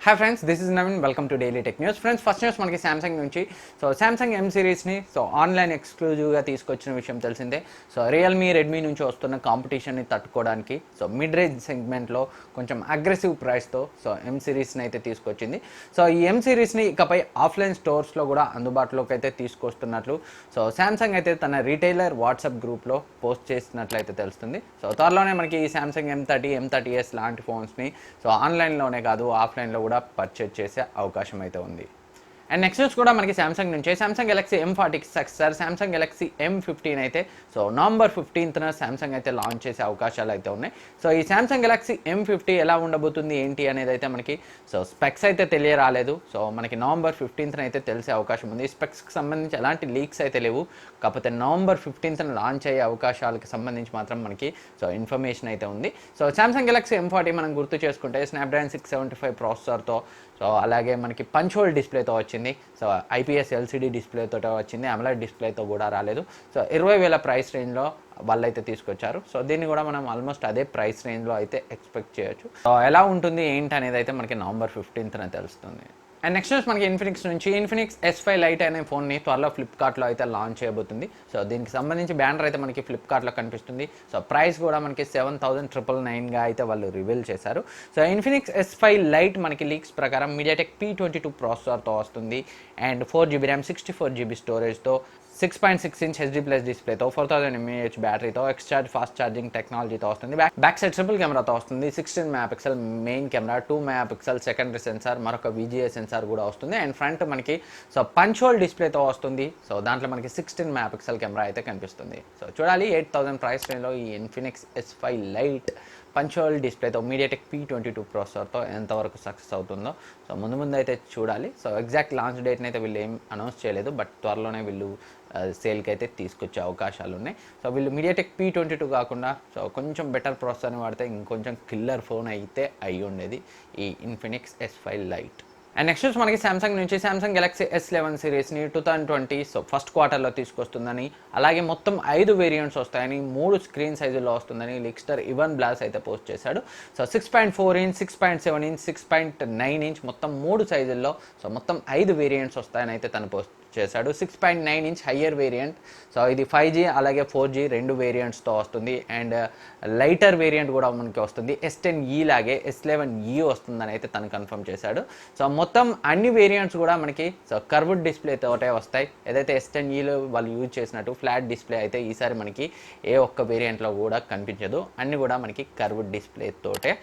Hi friends, this is Naveen. Welcome to daily tech news. Friends, first news మనకి Samsung నుంచి. Samsung ఎం సిరీస్ని online ఎక్స్క్లూజివ్గా తీసుకొచ్చిన విషయం తెలిసిందే. రియల్మీ, రెడ్మీ నుంచి వస్తున్న కాంపిటీషన్ని తట్టుకోవడానికి మిడ్ రేంజ్ సెగ్మెంట్లో కొంచెం అగ్రెసివ్ ప్రైస్తో ఎం సిరీస్ని అయితే తీసుకొచ్చింది. ఈ ఎం సిరీస్ని ఇకపై ఆఫ్లైన్ స్టోర్స్లో కూడా అందుబాటులోకి అయితే తీసుకొస్తున్నట్లు సామ్సంగ్ అయితే తన రీటైలర్ వాట్సాప్ గ్రూప్లో పోస్ట్ చేసినట్లయితే తెలుస్తుంది. త్వరలోనే మనకి ఈ సామ్సంగ్ M30 లాంటి ఫోన్స్ని ఆన్లైన్లోనే కాదు ఆఫ్లైన్లో కూడా పర్చేజ్ చేసే అవకాశం అయితే ఉంది. అండ్ నెక్స్ట్ న్యూస్ కూడా మనకి సామ్సంగ్ నుంచే. Samsung Galaxy M40 successor Samsung Galaxy M15 అయితే నవంబర్ 15న సామ్సంగ్ అయితే లాంచ్ చేసే అవకాశాలు అయితే ఉన్నాయి. ఈ సామ్సంగ్ గెలాక్సీ M50 ఎలా ఉండబోతుంది ఏంటి అనేది అయితే మనకి స్పెక్స్ అయితే తెలియరాలేదు. మనకి నవంబర్ 15న అయితే తెలిసే అవకాశం ఉంది. స్పెక్స్కి సంబంధించి ఎలాంటి లీక్స్ అయితే లేవు. కాకపోతే నవంబర్ 15న లాంచ్ అయ్యే అవకాశాలకు సంబంధించి మాత్రం మనకి ఇన్ఫర్మేషన్ అయితే ఉంది. సామ్సంగ్ గెలాక్సీ M40 మనం గుర్తు చేసుకుంటే స్నాప్డ్రాగన్ 675 ప్రాసెసర్తో అలాగే మనకి పంచ్ హోల్ డిస్ప్లేతో వచ్చింది. IPS LCD డిస్ప్లేతో వచ్చింది. AMOLED డిస్ప్లేతో కూడా రాలేదు. 20,000 ప్రైస్ రేంజ్లో వాళ్ళు అయితే తీసుకొచ్చారు. దీన్ని కూడా మనం ఆల్మోస్ట్ అదే ప్రైస్ రేంజ్లో అయితే ఎక్స్పెక్ట్ చేయొచ్చు. ఎలా ఉంటుంది ఏంటి అనేది అయితే మనకి నవంబర్ 15న తెలుస్తుంది. అండ్ నెక్స్ట్ న్యూస్ మనకి ఇన్ఫినిక్స్ నుంచి. ఇన్ఫినిక్స్ S5 లైట్ అనే ఫోన్ని త్వరలో ఫ్లిప్కార్ట్లో అయితే లాంచ్ చేయబోతుంది. దీనికి సంబంధించి బ్యానర్ అయితే మనకి ఫ్లిప్కార్ట్లో కనిపిస్తుంది. ప్రైస్ కూడా మనకి 7,999గా అయితే వాళ్ళు రివీల్ చేశారు. ఇన్ఫినిక్స్ S5 లైట్ మనకి లీక్స్ ప్రకారం మీడియాటెక్ P22 ప్రాసెసర్తో వస్తుంది. అండ్ 4GB ర్యామ్, 64GB స్టోరేజ్తో, 6.6 ఇంచ్ HD+ డిస్ప్లేతో, 4000 mAh బ్యాటరీతో, ఎక్స్చార్జ్ ఫాస్ట్ ఛార్జింగ్ టెక్నాలజీతో వస్తుంది. బ్యాక్ సైడ్ ట్రిపుల్ కెమెరాతో వస్తుంది. 16 MP main camera, 2 MP secondary sensor, మరొక VGA సెన్సార్ కూడా వస్తుంది. అండ్ ఫ్రంట్ మనకి పంచ్ హోల్ డిస్ప్లేతో వస్తుంది. దాంట్లో మనకి 16 MP కెమెరా అయితే కనిపిస్తుంది. చూడాలి 8,000 ప్రైస్ రేంజ్లో ఈ Infinix S5 lite punch hole డిస్ప్లేతో మీడియాటెక్ P22 ప్రాసెసర్తో ఎంతవరకు సక్సెస్ అవుతుందో ముందు అయితే చూడాలి. ఎగ్జాక్ట్ లాంచ్ డేట్ని అయితే వీళ్ళు ఏం అనౌన్స్ చేయలేదు. బట్ త్వరలోనే వీళ్ళు సేల్కి అయితే తీసుకొచ్చే అవకాశాలు ఉన్నాయి. వీళ్ళు మీడియాటెక్ P22 కాకుండా కొంచెం బెటర్ ప్రాసెసర్ని వాడితే ఇంకొంచెం కిల్లర్ ఫోన్ అయితే అయి ఉండేది ఈ Infinix S5 light. And next మనకి సామ్సంగ్ నుంచి. సామ్సంగ్ గెలాక్సీ S11 సిరీస్ని 2020 ఫస్ట్ క్వార్టర్లో తీసుకొస్తుందని, అలాగే మొత్తం 5 వేరియంట్స్ వస్తాయని, 3 స్క్రీన్ సైజుల్లో వస్తుందని లీక్స్టర్ ఇవన్ బ్లాస్ అయితే పోస్ట్ చేశాడు. 6.4 ఇంచ్, 6.7 ఇంచ్, 6.9 ఇంచ్ మొత్తం 3 సైజుల్లో మొత్తం 5 వేరియంట్స్ వస్తాయని అయితే తను పోస్ట్ చేశాడు. 6.9 ఇంచ్ హయ్యర్ వేరియంట్. ఇది 5G అలాగే 4G 2 వేరియంట్స్తో వస్తుంది. అండ్ లైటర్ వేరియంట్ కూడా మనకి వస్తుంది. S10e లాగే S11e వస్తుందని అయితే తను కన్ఫర్మ్ చేశాడు. మొత్తం అన్ని వేరియంట్స్ కూడా మనకి కర్వ్డ్ డిస్ప్లే తోటే వస్తాయి. ఏదైతే S10eలో వాళ్ళు యూజ్ చేసినట్టు ఫ్లాట్ డిస్ప్లే అయితే ఈసారి మనకి ఏ ఒక్క వేరియంట్లో కూడా కనిపించదు. అన్ని కూడా మనకి కర్వ్డ్ డిస్ప్లే తోటే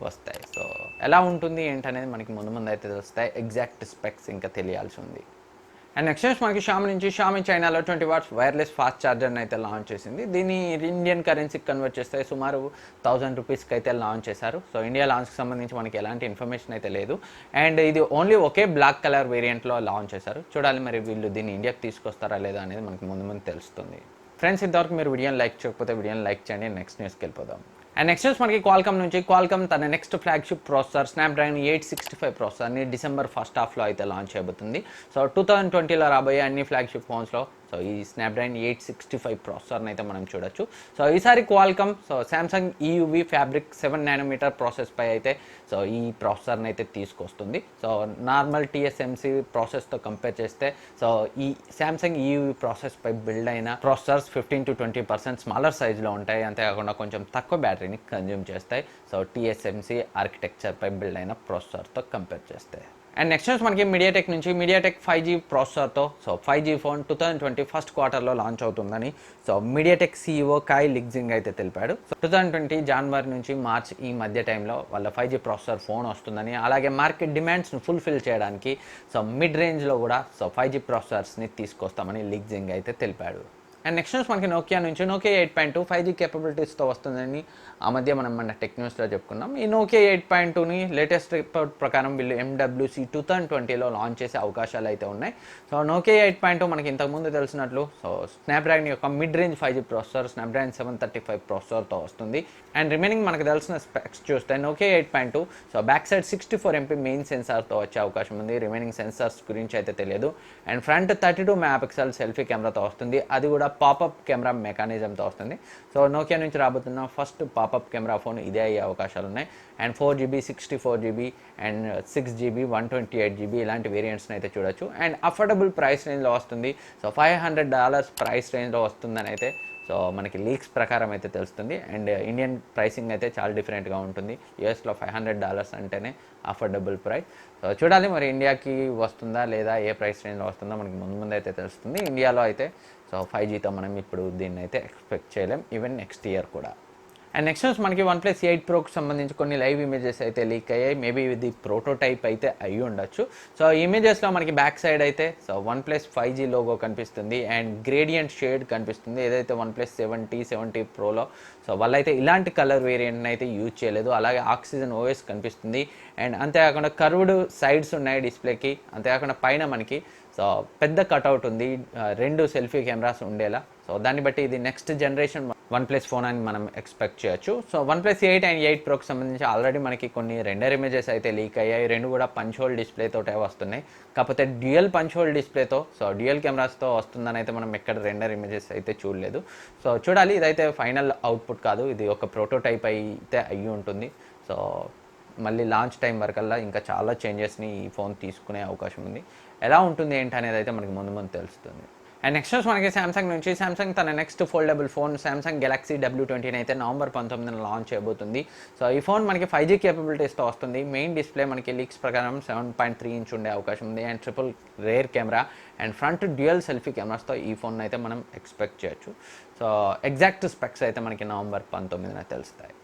వస్తాయి. ఎలా ఉంటుంది ఏంటనేది మనకి ముందు అయితే తెలుస్తాయి. ఎగ్జాక్ట్ స్పెక్స్ ఇంకా తెలియాల్సి ఉంది. అండ్ నెక్స్ట్ న్యూస్ మనకి షామి నుంచి. షామి చైనాలో 20 వాట్స్ వైర్లెస్ ఫాస్ట్ ఛార్జర్ని అయితే లాంచ్ చేసింది. దీన్ని ఇండియన్ కరెన్సీకి కన్వర్ట్ చేస్తే సుమారు 1000 రూపీస్కి అయితే లాంచ్ చేశారు. ఇండియా లాంచ్కి సంబంధించి మనకి ఎలాంటి ఇన్ఫర్మేషన్ అయితే లేదు. అండ్ ఇది ఓన్లీ ఒకే బ్లాక్ కలర్ వేరియంట్లో లాంచ్ చేశారు. చూడాలి మరి వీళ్ళు దీన్ని ఇండియాకి తీసుకొస్తారా లేదా అనేది మనకి ముందు తెలుస్తుంది. ఫ్రెండ్స్, ఇంతవరకు మీరు వీడియోని లైక్ చేయకపోతే వీడియోని లైక్ చేయండి. నెక్స్ట్ న్యూస్కి వెళ్ళిపోదాం. అండ్ నెక్స్ట్ న్యూస్ మనకి క్వాల్కమ్ నుంచి. క్వాల్కమ్ తన నెక్స్ట్ ఫ్లాగ్షిప్ ప్రాసెసర్ స్నాప్డ్రాగన్ 865 ప్రాసెసర్ని డిసెంబర్ ఫస్ట్ హాఫ్లో అయితే లాంచ్ చేయబోతుంది. 2020లో రాబోయే అన్ని ఫ్లాగ్షిప్ ఫోన్స్లో ఈ స్నాప్డ్రాగన్ 865 ప్రాసెసర్ని అయితే మనం చూడొచ్చు. ఈసారి Qualcomm Samsung EUV fabric 7nm process పై అయితే ఈ ప్రాసెసర్ని అయితే తీసుకొస్తుంది. నార్మల్ TSMC ప్రాసెస్తో కంపేర్ చేస్తే ఈ సామ్సంగ్ EUV ప్రాసెస్ పై బిల్డ్ అయిన ప్రాసెసర్స్ 15 to 20% స్మాలర్ సైజులో ఉంటాయి. అంతేకాకుండా కొంచెం తక్కువ బ్యాటరీని కన్జ్యూమ్ చేస్తాయి. TSMC ఆర్కిటెక్చర్ పై బిల్డ్ అయిన ప్రాసెసర్తో కంపేర్ చేస్తాయి. అండ్ నెక్స్ట్ న్యూస్ మనకి మీడియాటెక్ నుంచి. MediaTek 5G ప్రాసెసర్తో 5G phone 2020 first క్వార్టర్లో లాంచ్ అవుతుందని మీడియాటెక్ CEO కాయ్ లిగ్జింగ్ అయితే తెలిపాడు. 2020 జనవరి నుంచి మార్చ్ ఈ మధ్య టైంలో వాళ్ళ 5G ప్రాసెసర్ ఫోన్ వస్తుందని, అలాగే మార్కెట్ డిమాండ్స్ను ఫుల్ఫిల్ చేయడానికి మిడ్ రేంజ్లో కూడా 5G ప్రాసెసర్స్ని తీసుకొస్తామని లిగ్జింగ్ అయితే తెలిపాడు. అండ్ నెక్స్ట్ న్యూస్ మనకి నోకియా నుంచి. నోకియా 8.2 5G కేపబిలిటీస్తో వస్తుందని ఆ మధ్య మనం మన టెక్న్యూస్లో చెప్పుకున్నాం. ఈ నోకియా 8.2ని లేటెస్ట్ రిపోర్ట్ ప్రకారం వీళ్ళు MWC 2020లో లాంచ్ చేసే అవకాశాలు అయితే ఉన్నాయి. నోకియా 8.2 మనకి ఇంతకుముందు తెలిసినట్లు స్నాప్డ్రాగన్ యొక్క mid range 5G processor Snapdragon 735 ప్రాసెసర్తో వస్తుంది. అండ్ రిమైనింగ్ మనకు తెలిసిన స్పెక్స్ చూస్తే Nokia 8.2 back side 64 MP main సెన్సార్తో వచ్చే అవకాశం ఉంది. రిమైనింగ్ సెన్సార్స్ గురించి అయితే తెలియదు. అండ్ ఫ్రంట్ 32 MP సెల్ఫీ కెమెరాతో వస్తుంది. అది కూడా పాపప్ కెమెరా మెకానిజంతో వస్తుంది. సో నోకియా నుంచి రాబోతున్న ఫస్ట్ పాపప్ కెమెరా ఫోన్ ఇదే అయ్యే అవకాశాలు ఉన్నాయి. And 4GB 64GB and 6GB 128GB ఇలాంటి వేరియంట్స్ని అయితే చూడొచ్చు. అండ్ అఫోర్డబుల్ ప్రైస్ రేంజ్లో వస్తుంది. సో $500 ప్రైస్ రేంజ్లో వస్తుందని అయితే సో మనకి లీక్స్ ప్రకారం అయితే తెలుస్తుంది. అండ్ ఇండియన్ ప్రైసింగ్ అయితే చాలా డిఫరెంట్గా ఉంటుంది. యూఎస్లో $500 అంటేనే అఫోర్డబుల్ ప్రైస్. సో చూడాలి మరి ఇండియాకి వస్తుందా లేదా, ఏ ప్రైస్ రేంజ్లో వస్తుందో మనకి ముందు అయితే తెలుస్తుంది. ఇండియాలో అయితే సో 5Gతో మనం ఇప్పుడు దీన్ని అయితే ఎక్స్పెక్ట్ చేయలేం, ఈవెన్ నెక్స్ట్ ఇయర్ కూడా. అండ్ నెక్స్ట్ న్యూస్ మనకి OnePlus 8 Proకి సంబంధించి కొన్ని లైవ్ ఇమేజెస్ అయితే లీక్ అయ్యాయి. మేబీ ఇది ప్రోటోటైప్ అయితే అయ్యి ఉండొచ్చు. సో ఈ ఇమేజెస్లో మనకి బ్యాక్ సైడ్ అయితే సో OnePlus 5G లోగో కనిపిస్తుంది అండ్ గ్రేడియంట్ షేడ్ కనిపిస్తుంది. ఏదైతే OnePlus 70 Proలో సో వాళ్ళైతే ఇలాంటి కలర్ వేరియంట్ని అయితే యూజ్ చేయలేదు. అలాగే ఆక్సిజన్ ఓఎస్ కనిపిస్తుంది. అండ్ అంతేకాకుండా కర్వ్డ్ సైడ్స్ ఉన్నాయి డిస్ప్లేకి. అంతేకాకుండా పైన మనకి సో పెద్ద కట్అవుట్ ఉంది, 2 సెల్ఫీ కెమెరాస్ ఉండేలా. సో దాన్ని బట్టి ఇది నెక్స్ట్ జనరేషన్ OnePlus ఫోన్ అని మనం ఎక్స్పెక్ట్ చేయొచ్చు. సో OnePlus 8 అండ్ 8 Proకి సంబంధించి ఆల్రెడీ మనకి కొన్ని రెండర్ ఇమేజెస్ అయితే లీక్ అయ్యాయి. 2 కూడా పంచ్ హోల్ డిస్ప్లేతో వస్తున్నాయి. కాకపోతే డ్యూయల్ పంచ్ హోల్ డిస్ప్లేతో సో డ్యూయల్ కెమెరాస్తో వస్తుందని అయితే మనం ఎక్కడ రెండర్ ఇమేజెస్ అయితే చూడలేదు. సో చూడాలి, ఇదైతే ఫైనల్ అవుట్పుట్ కాదు, ఇది ఒక ప్రోటోటైప్ అయితే అయ్యి ఉంటుంది. సో మళ్ళీ లాంచ్ టైం వరకల్లా ఇంకా చాలా చేంజెస్ని ఈ ఫోన్ తీసుకునే అవకాశం ఉంది. ఎలా ఉంటుంది ఏంటి అనేది అయితే మనకి ముందు తెలుస్తుంది. అండ్ నెక్స్ట్ న్యూస్ మనకి సామ్సంగ్ నుంచి. సామ్సంగ్ తన next foldable phone Samsung Galaxy W20 అయితే నవంబర్ 19న లాంచ్ చేయబోతుంది. సో ఈ ఫోన్ మనకి 5G కేపబిలిటీస్తో వస్తుంది. మెయిన్ డిస్ప్లే మనకి లీక్స్ ప్రకారం 7.3 ఇంచ్ ఉండే అవకాశం ఉంది. And triple rear camera and front dual selfie కెమెరాస్తో ఈ ఫోన్ అయితే మనం ఎక్స్పెక్ట్ చేయొచ్చు. సో ఎగ్జాక్ట్ స్పెక్స్ అయితే మనకి నవంబర్ 19న తెలుస్తాయి.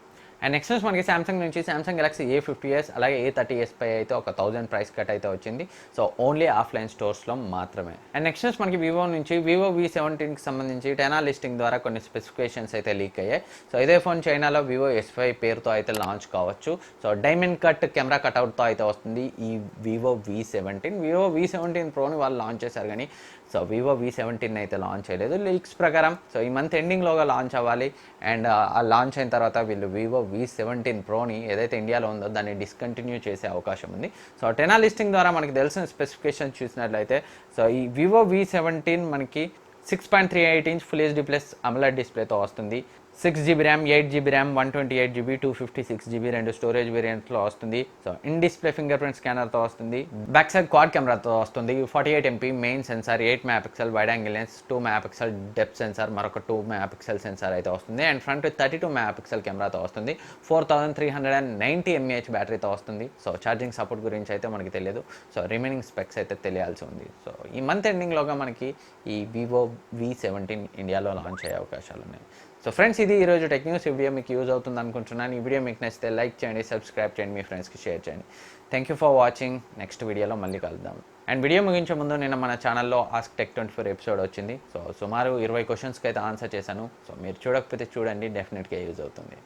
అండ్ నెక్స్ట్ న్యూస్ మనకి సామ్సంగ్ నుంచి. సామ్సంగ్ గెలాక్సీ A50s అలాగే A30s పై అయితే ఒక 1000 ప్రైస్ కట్ అయితే వచ్చింది. సో ఓన్లీ ఆఫ్లైన్ స్టోర్స్లో మాత్రమే. అండ్ నెక్స్ట్ న్యూస్ మనకి వివో నుంచి. వివో V17కి సంబంధించి చైనా లిస్టింగ్ ద్వారా కొన్ని స్పెసిఫికేషన్స్ అయితే లీక్ అయ్యాయి. సో ఇదే ఫోన్ చైనాలో వివో S5 పేరుతో అయితే లాంచ్ కావచ్చు. సో డైమండ్ కట్ కెమెరా కట్అవుట్తో అయితే వస్తుంది ఈ వివో V17. వివో V17 Proని వాళ్ళు లాంచ్ చేశారు కానీ సో వివో V17 అయితే లాంచ్ చేయలేదు లీక్స్ ప్రకారం. సో ఈ మంత్ ఎండింగ్లోగా లాంచ్ అవ్వాలి. అండ్ ఆ లాంచ్ అయిన తర్వాత వీళ్ళు వివో V17 Proని ఏదైతే ఇండియాలో ఉందో దాన్ని డిస్కంటిన్యూ చేసే అవకాశం ఉంది. సో చైనా లిస్టింగ్ ద్వారా మనకి తెలిసిన స్పెసిఫికేషన్ చూసినట్లయితే సో ఈ వివో V17 మనకి 6.38 inch full HD plus AMOLED డిస్ప్లేతో వస్తుంది. 6GB RAM, 8GB RAM, 128GB, 256GB 2 storage వేరియంట్లో వస్తుంది. So in display fingerprint స్కానర్తో వస్తుంది. బ్యాక్ సైడ్ క్వాడ్ కెమెరాతో వస్తుంది. 48MP main sensor, 8 MP wide angle lens, 2 MP depth sensor, మరొక 2 MP సెన్సార్ అయితే వస్తుంది. అండ్ ఫ్రంట్ 32 MP కెమెరాతో వస్తుంది. 4390 mAh బ్యాటరీతో వస్తుంది. సో ఛార్జింగ్ సపోర్ట్ గురించి అయితే మనకి తెలియదు. సో రిమైనింగ్ స్పెక్స్ అయితే తెలియాల్సి ఉంది. సో ఈ మంత్ ఎండింగ్లోగా మనకి ఈ వివో V17 ఇండియాలో లాంచ్ అయ్యే అవకాశాలు ఉన్నాయి. సో ఫ్రెండ్స్, ఇది ఈరోజు టెక్ న్యూస్. ఈ వీడియో మీకు యూజ్ అవుతుంది అనుకుంటున్నాను. ఈ వీడియో మీకు నచ్చితే లైక్ చేయండి, సబ్స్క్రైబ్ చేయండి, మీ ఫ్రెండ్స్కి షేర్ చేయండి. Thank you for watching. Next వీడియోలో మళ్ళీ కలుద్దాం. అండ్ వీడియో ముగించే ముందు నిన్న మన ఛానల్లో ఆస్క్ Tech24 ఎపిసోడ్ వచ్చింది. సో సుమారు 20 క్వశ్చన్స్కి అయితే ఆన్సర్ చేశాను. సో మీరు చూడకపోతే చూడండి, డెఫినెట్గా యూజ్ అవుతుంది.